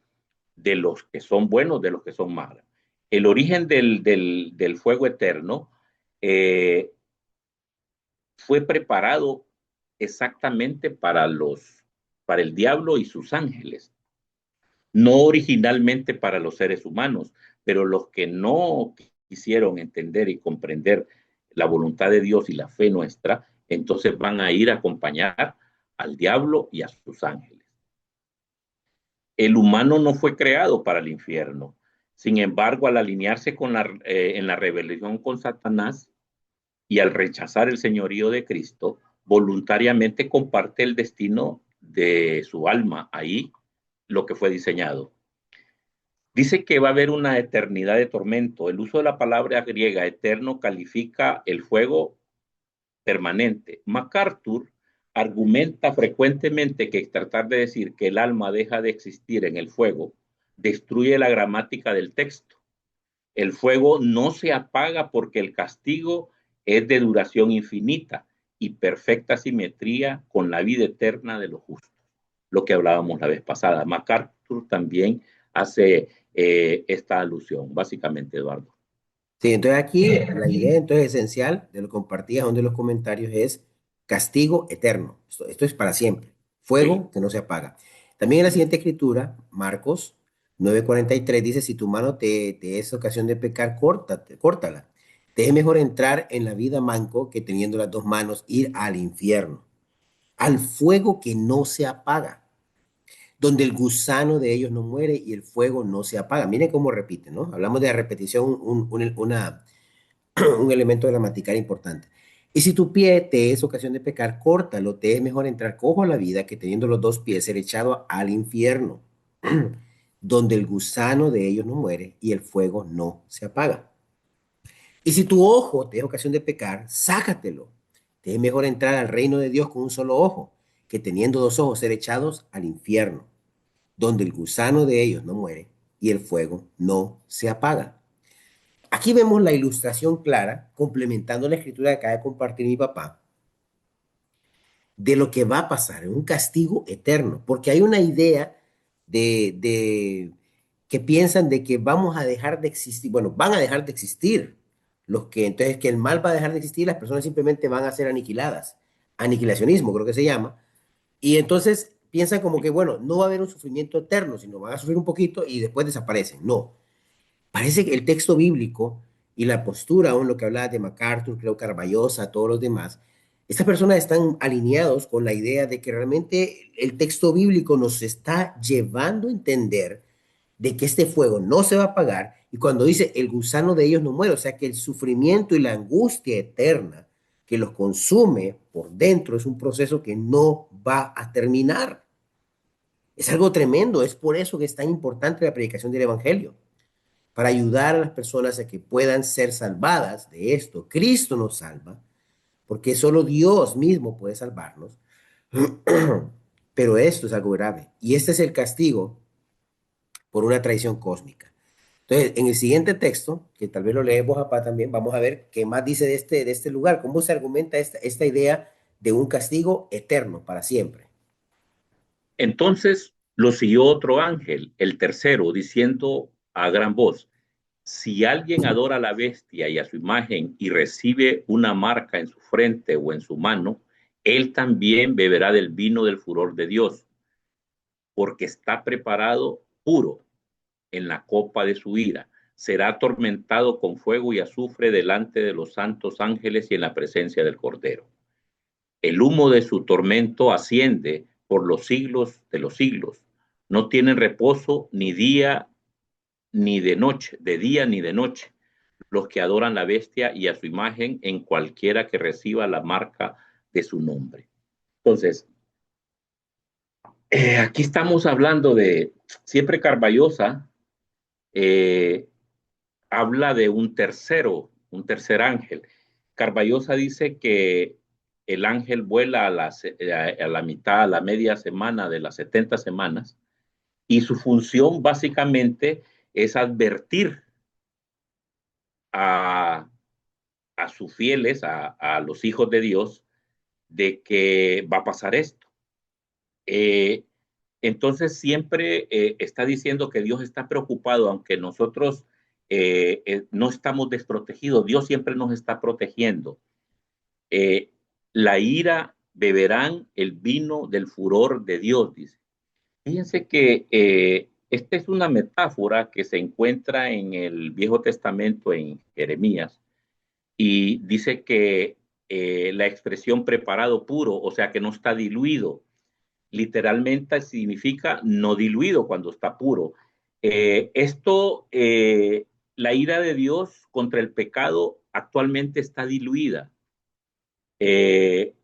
de los que son buenos de los que son malos. El origen del fuego eterno eh, fue preparado exactamente para el diablo y sus ángeles, no originalmente para los seres humanos, pero los que no quisieron entender y comprender la voluntad de Dios y la fe nuestra, entonces van a ir a acompañar al diablo y a sus ángeles. El humano no fue creado para el infierno. Sin embargo, al alinearse en la rebelión con Satanás y al rechazar el señorío de Cristo, voluntariamente comparte el destino de su alma ahí, lo que fue diseñado. Dice que va a haber una eternidad de tormento. El uso de la palabra griega eterno califica el fuego permanente. MacArthur argumenta frecuentemente que tratar de decir que el alma deja de existir en el fuego destruye la gramática del texto. El fuego no se apaga porque el castigo es de duración infinita y perfecta simetría con la vida eterna de los justos, lo que hablábamos la vez pasada. MacArthur también hace esta alusión, básicamente, Eduardo. Sí, entonces aquí la idea entonces esencial de lo que compartías uno de los comentarios es castigo eterno. Esto es para siempre. Sí. Fuego que no se apaga. También en la siguiente escritura, Marcos 9:43 dice, si tu mano te es ocasión de pecar, córtala. Te es mejor entrar en la vida manco que teniendo las dos manos ir al infierno, al fuego que no se apaga, donde el gusano de ellos no muere y el fuego no se apaga. Miren cómo repite, ¿no? Hablamos de la repetición, un elemento gramatical importante. Y si tu pie te es ocasión de pecar, córtalo, te es mejor entrar cojo a la vida que teniendo los dos pies ser echado al infierno, donde el gusano de ellos no muere y el fuego no se apaga. Y si tu ojo te es ocasión de pecar, sácatelo. Te es mejor entrar al reino de Dios con un solo ojo, que teniendo dos ojos ser echados al infierno, donde el gusano de ellos no muere y el fuego no se apaga. Aquí vemos la ilustración clara, complementando la escritura que acaba de compartir mi papá, de lo que va a pasar, en un castigo eterno, porque hay una idea que piensan de que vamos a dejar de existir, bueno, van a dejar de existir los que, entonces que el mal va a dejar de existir, las personas simplemente van a ser aniquiladas, aniquilacionismo creo que se llama, y entonces piensan como que, bueno, no va a haber un sufrimiento eterno, sino van a sufrir un poquito y después desaparecen, no. Parece que el texto bíblico y la postura, aún lo que hablaba de MacArthur, creo Carballosa, todos los demás, estas personas están alineados con la idea de que realmente el texto bíblico nos está llevando a entender de que este fuego no se va a apagar y cuando dice el gusano de ellos no muere, o sea que el sufrimiento y la angustia eterna que los consume por dentro es un proceso que no va a terminar. Es algo tremendo, es por eso que es tan importante la predicación del Evangelio para ayudar a las personas a que puedan ser salvadas de esto. Cristo nos salva, porque solo Dios mismo puede salvarnos. Pero esto es algo grave. Y este es el castigo por una traición cósmica. Entonces, en el siguiente texto, que tal vez lo leemos acá también, vamos a ver qué más dice de este lugar, cómo se argumenta esta idea de un castigo eterno para siempre. Entonces lo siguió otro ángel, el tercero, diciendo a gran voz, si alguien adora a la bestia y a su imagen y recibe una marca en su frente o en su mano, él también beberá del vino del furor de Dios, porque está preparado puro en la copa de su ira. Será atormentado con fuego y azufre delante de los santos ángeles y en la presencia del Cordero. El humo de su tormento asciende por los siglos de los siglos. No tienen reposo ni día ni de noche, de día ni de noche, los que adoran la bestia y a su imagen en cualquiera que reciba la marca de su nombre. Entonces, aquí estamos hablando de, siempre Carballosa eh, habla de un tercer ángel. Carballosa dice que el ángel vuela a la mitad, a la media semana de las 70 semanas, y su función básicamente es advertir a, a sus fieles, a los hijos de Dios, de que va a pasar esto. Eh, entonces siempre está diciendo que Dios está preocupado, aunque nosotros no estamos desprotegidos, Dios siempre nos está protegiendo. Eh, la ira beberán el vino del furor de Dios, dice. Fíjense que esta es una metáfora que se encuentra en el Viejo Testamento, en Jeremías, y dice que la expresión preparado puro, o sea que no está diluido, literalmente significa no diluido cuando está puro. Esto, la ira de Dios contra el pecado actualmente está diluida, eh,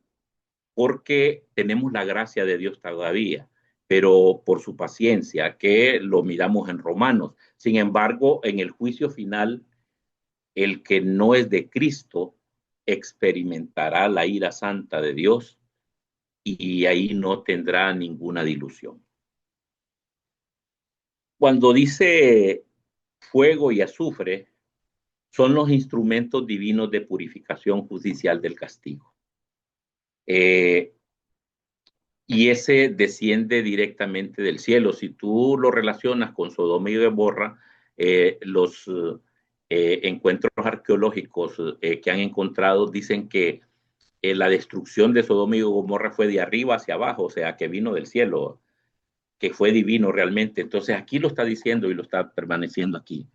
porque tenemos la gracia de Dios todavía, pero por su paciencia, que lo miramos en Romanos. Sin embargo, en el juicio final, el que no es de Cristo experimentará la ira santa de Dios y ahí no tendrá ninguna dilución. Cuando dice fuego y azufre, son los instrumentos divinos de purificación judicial del castigo. Eh, y ese desciende directamente del cielo. Si tú lo relacionas con Sodoma y Gomorra, los encuentros arqueológicos que han encontrado dicen que la destrucción de Sodoma y Gomorra fue de arriba hacia abajo, o sea, que vino del cielo, que fue divino realmente. Entonces aquí lo está diciendo y lo está permaneciendo aquí.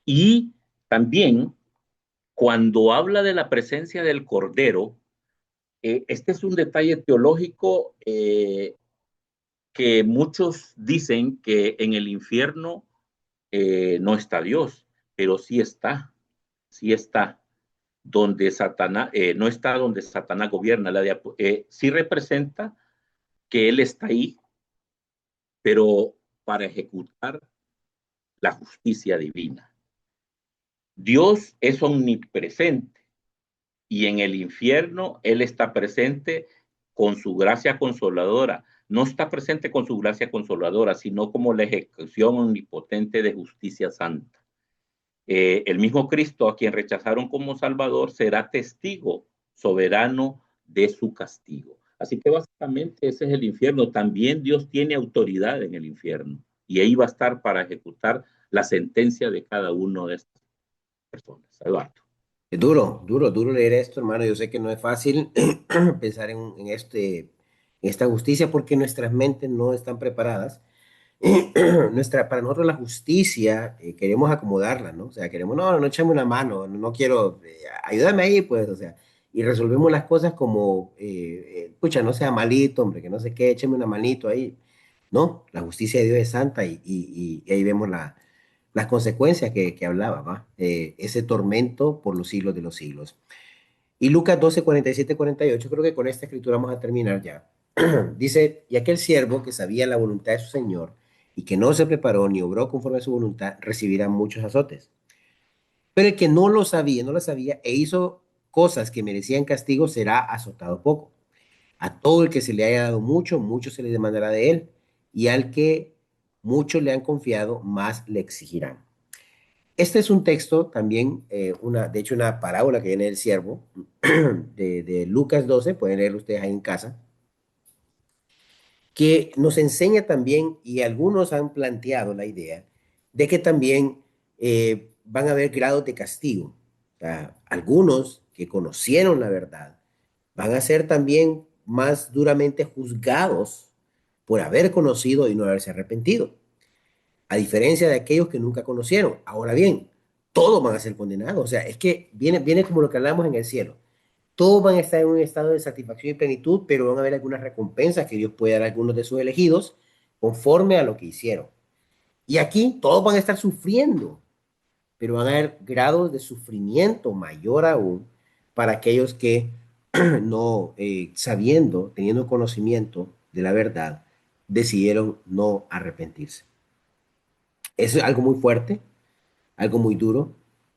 Y también cuando habla de la presencia del Cordero, este es un detalle teológico que muchos dicen que en el infierno no está Dios, pero sí está donde Satanás, no está donde Satanás gobierna, sí representa que él está ahí, pero para ejecutar la justicia divina. Dios es omnipresente y en el infierno Él está presente con su gracia consoladora. No está presente con su gracia consoladora, sino como la ejecución omnipotente de justicia santa. El mismo Cristo, a quien rechazaron como Salvador, será testigo soberano de su castigo. Así que básicamente ese es el infierno. También Dios tiene autoridad en el infierno y ahí va a estar para ejecutar la sentencia de cada uno de estas personas. Eduardo. Es duro, duro, duro leer esto, hermano. Yo sé que no es fácil pensar en esta justicia porque nuestras mentes no están preparadas. Para nosotros la justicia queremos acomodarla, ¿no? O sea, queremos, no, no echame una mano, no, no quiero, ayúdame ahí, pues, o sea, y resolvemos las cosas como, pucha, no sea malito, hombre, que no sé qué, écheme una manito ahí. No, la justicia de Dios es santa y ahí vemos las consecuencias que hablaba, ¿va? Ese tormento por los siglos de los siglos. Y Lucas 12, 47, 48, creo que con esta escritura vamos a terminar ya. Dice, y aquel siervo que sabía la voluntad de su señor y que no se preparó ni obró conforme a su voluntad, recibirá muchos azotes. Pero el que no lo sabía, no lo sabía e hizo cosas que merecían castigo, será azotado poco. A todo el que se le haya dado mucho, mucho se le demandará de él, y al que mucho le han confiado, más le exigirán. Este es un texto también, de hecho, una parábola que viene del siervo de Lucas 12, pueden leerlo ustedes ahí en casa, que nos enseña también, y algunos han planteado la idea, de que también van a haber grados de castigo. O sea, algunos que conocieron la verdad van a ser también más duramente juzgados por haber conocido y no haberse arrepentido, a diferencia de aquellos que nunca conocieron. Ahora bien, todos van a ser condenados. O sea, es que viene como lo que hablamos en el cielo. Todos van a estar en un estado de satisfacción y plenitud, pero van a haber algunas recompensas que Dios puede dar a algunos de sus elegidos conforme a lo que hicieron. Y aquí todos van a estar sufriendo, pero van a haber grados de sufrimiento mayor aún para aquellos que no, sabiendo, teniendo conocimiento de la verdad, decidieron no arrepentirse. Eso es algo muy fuerte, algo muy duro.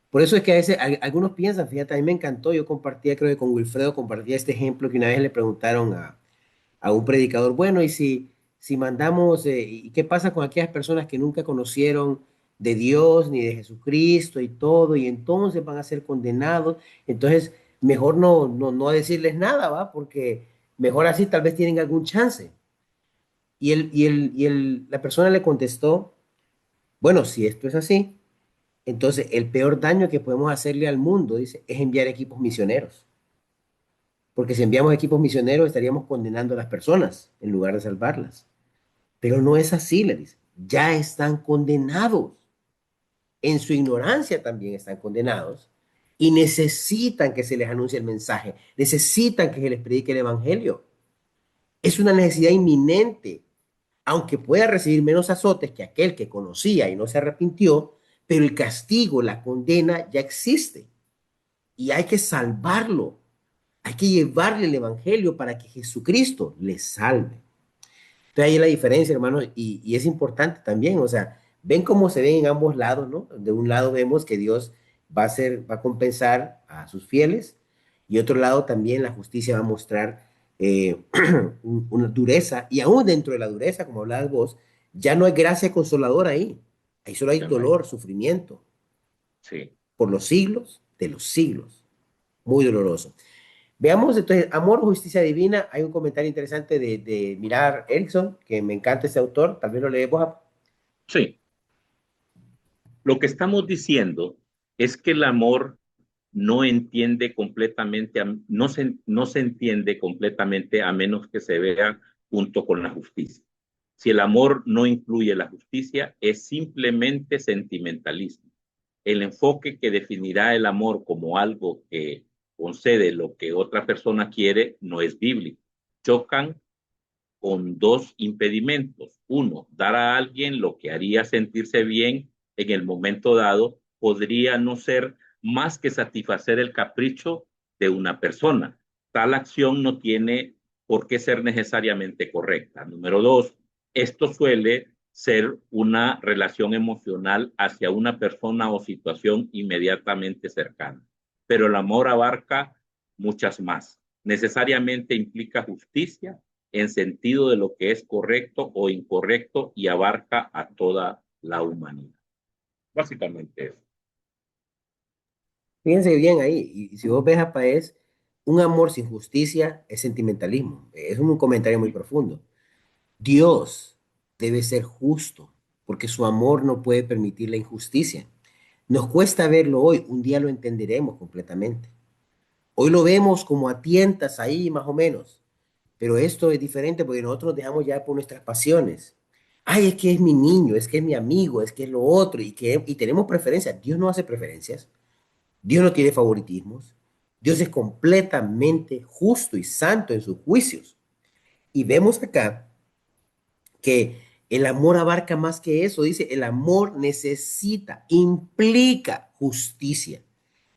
Por eso es que a veces algunos piensan, fíjate, a mí me encantó, yo compartía, creo que con Wilfredo compartía este ejemplo que una vez le preguntaron a un predicador, bueno, y si mandamos, ¿y qué pasa con aquellas personas que nunca conocieron de Dios ni de Jesucristo y todo, y entonces van a ser condenados? Entonces, mejor no decirles nada, ¿va? Porque mejor así tal vez tienen algún chance. La persona le contestó, bueno, si esto es así, entonces el peor daño que podemos hacerle al mundo, dice, es enviar equipos misioneros. Porque si enviamos equipos misioneros estaríamos condenando a las personas en lugar de salvarlas. Pero no es así, le dice. Ya están condenados. En su ignorancia también están condenados y necesitan que se les anuncie el mensaje. Necesitan que se les predique el evangelio. Es una necesidad inminente, aunque pueda recibir menos azotes que aquel que conocía y no se arrepintió, pero el castigo, la condena ya existe y hay que salvarlo. Hay que llevarle el evangelio para que Jesucristo le salve. Entonces ahí es la diferencia, hermano, y es importante también, o sea, ven cómo se ven en ambos lados, ¿no? De un lado vemos que Dios va a compensar a sus fieles, y otro lado también la justicia va a mostrar una dureza, y aún dentro de la dureza, como hablabas vos, ya no hay gracia consoladora ahí solo hay Ya no hay. dolor, sufrimiento, Sí. por los siglos de los siglos, muy doloroso. Veamos entonces, Amor o Justicia Divina. Hay un comentario interesante de Mirar Erickson, que me encanta este autor, tal vez lo leemos. Sí. Lo que estamos diciendo es que el amor no entiende completamente, no se entiende completamente a menos que se vea junto con la justicia. Si el amor no incluye la justicia, es simplemente sentimentalismo. El enfoque que definirá el amor como algo que concede lo que otra persona quiere no es bíblico. Chocan con dos impedimentos. Uno, dar a alguien lo que haría sentirse bien en el momento dado podría no ser más que satisfacer el capricho de una persona. Tal acción no tiene por qué ser necesariamente correcta. Número dos, esto suele ser una relación emocional hacia una persona o situación inmediatamente cercana. Pero el amor abarca muchas más. Necesariamente implica justicia, en sentido de lo que es correcto o incorrecto y abarca a toda la humanidad. Básicamente eso. Fíjense bien ahí, y si vos ves a Paez, un amor sin justicia es sentimentalismo. Es un comentario muy profundo. Dios debe ser justo, porque su amor no puede permitir la injusticia. Nos cuesta verlo hoy, un día lo entenderemos completamente. Hoy lo vemos como a tientas ahí, más o menos. Pero esto es diferente porque nosotros nos dejamos ya por nuestras pasiones. Ay, es que es mi niño, es que es mi amigo, es que es lo otro, y tenemos preferencias. Dios no hace preferencias, Dios no tiene favoritismos. Dios es completamente justo y santo en sus juicios. Y vemos acá que el amor abarca más que eso. Dice, el amor necesita, implica justicia,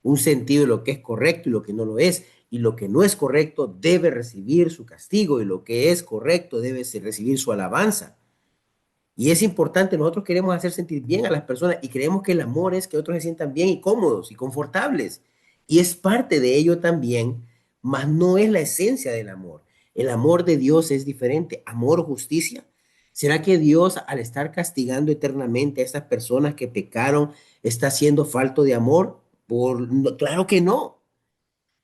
un sentido de lo que es correcto y lo que no lo es. Y lo que no es correcto debe recibir su castigo y lo que es correcto debe recibir su alabanza. Y es importante, nosotros queremos hacer sentir bien a las personas y creemos que el amor es que otros se sientan bien y cómodos y confortables. Y es parte de ello también, mas no es la esencia del amor. El amor de Dios es diferente. Amor o justicia. ¿Será que Dios, al estar castigando eternamente a estas personas que pecaron, está siendo falto de amor? Claro que no.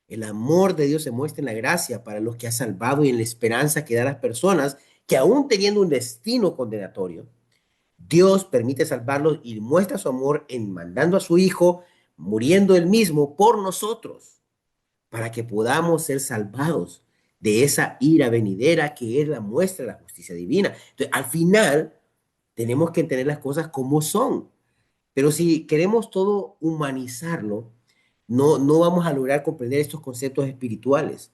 El amor de Dios se muestra en la gracia para los que ha salvado y en la esperanza que da a las personas que aún teniendo un destino condenatorio, Dios permite salvarlos y muestra su amor en mandando a su Hijo, muriendo él mismo por nosotros, para que podamos ser salvados de esa ira venidera que es la muestra de la justicia divina. Entonces, al final, tenemos que entender las cosas como son. Pero si queremos todo humanizarlo, no vamos a lograr comprender estos conceptos espirituales.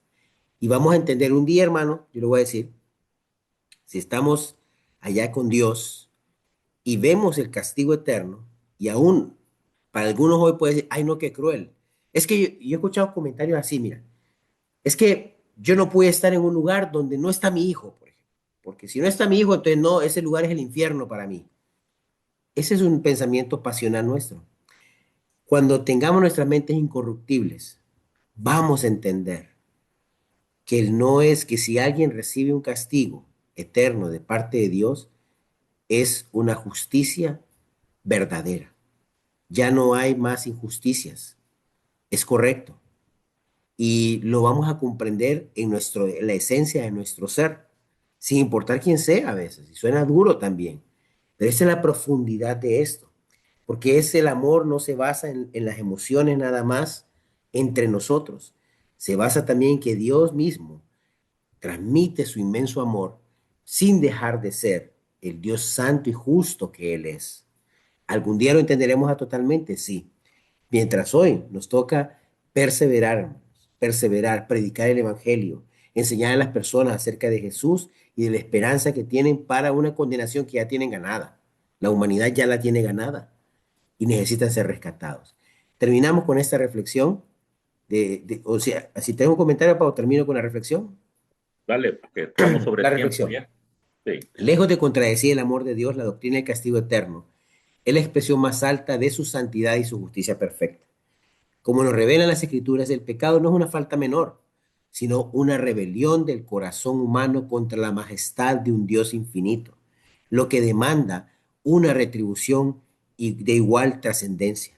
Y vamos a entender un día, hermano, yo le voy a decir, si estamos allá con Dios, y vemos el castigo eterno, y aún para algunos hoy puede decir, ay no, qué cruel. Es que yo he escuchado comentarios así, mira, es que yo no puedo estar en un lugar donde no está mi hijo, por ejemplo, porque si no está mi hijo, entonces no, ese lugar es el infierno para mí. Ese es un pensamiento pasional nuestro. Cuando tengamos nuestras mentes incorruptibles, vamos a entender que el no es que si alguien recibe un castigo eterno de parte de Dios, es una justicia verdadera. Ya no hay más injusticias. Es correcto. Y lo vamos a comprender en la esencia de nuestro ser, sin importar quién sea a veces. Y suena duro también. Pero esa es la profundidad de esto. Porque es el amor no se basa en las emociones nada más entre nosotros. Se basa también en que Dios mismo transmite su inmenso amor sin dejar de ser el Dios santo y justo que Él es. ¿Algún día lo entenderemos a totalmente? Sí. Mientras hoy nos toca perseverar, perseverar, predicar el Evangelio, enseñar a las personas acerca de Jesús y de la esperanza que tienen para una condenación que ya tienen ganada. La humanidad ya la tiene ganada y necesitan ser rescatados. Terminamos con esta reflexión. O sea, si tengo un comentario, Pau, termino con la reflexión. Dale, porque estamos sobre La el tiempo reflexión. ya. Sí. Lejos de contradecir el amor de Dios, la doctrina del castigo eterno es la expresión más alta de su santidad y su justicia perfecta. Como nos revelan las Escrituras, el pecado no es una falta menor, sino una rebelión del corazón humano contra la majestad de un Dios infinito, lo que demanda una retribución de igual trascendencia.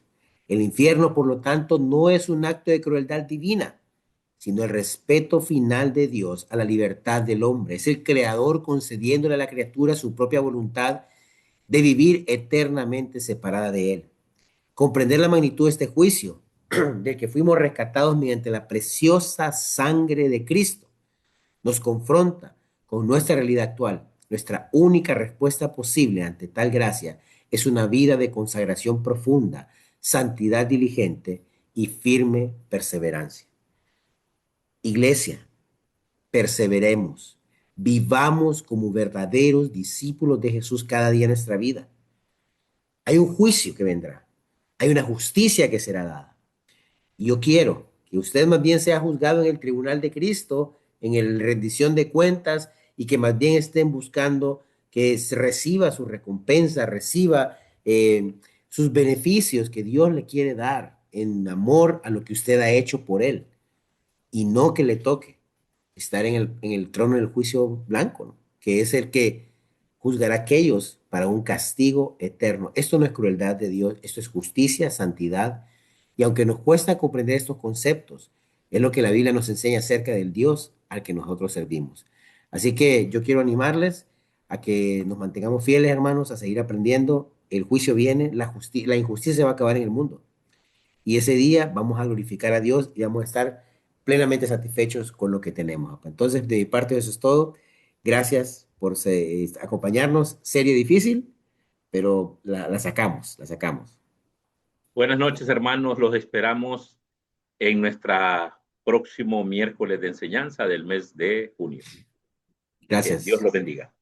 El infierno, por lo tanto, no es un acto de crueldad divina, sino el respeto final de Dios a la libertad del hombre. Es el creador concediéndole a la criatura su propia voluntad de vivir eternamente separada de él. Comprender la magnitud de este juicio, del que fuimos rescatados mediante la preciosa sangre de Cristo, nos confronta con nuestra realidad actual. Nuestra única respuesta posible ante tal gracia es una vida de consagración profunda, santidad diligente y firme perseverancia. Iglesia, perseveremos, vivamos como verdaderos discípulos de Jesús cada día en nuestra vida. Hay un juicio que vendrá, hay una justicia que será dada. Y yo quiero que usted más bien sea juzgado en el tribunal de Cristo, en el rendición de cuentas, y que más bien estén buscando que reciba su recompensa, reciba sus beneficios que Dios le quiere dar en amor a lo que usted ha hecho por él, y no que le toque estar en el trono del juicio blanco, ¿no? Que es el que juzgará a aquellos para un castigo eterno. Esto no es crueldad de Dios, esto es justicia, santidad. Y aunque nos cuesta comprender estos conceptos, es lo que la Biblia nos enseña acerca del Dios al que nosotros servimos. Así que yo quiero animarles a que nos mantengamos fieles, hermanos, a seguir aprendiendo. El juicio viene, la injusticia va a acabar en el mundo. Y ese día vamos a glorificar a Dios y vamos a estar plenamente satisfechos con lo que tenemos. Entonces, de mi parte, eso es todo. Gracias por acompañarnos. Serie difícil, pero la sacamos, la sacamos. Buenas noches, hermanos. Los esperamos en nuestra próximo miércoles de enseñanza del mes de junio. Que Dios Gracias. los bendiga.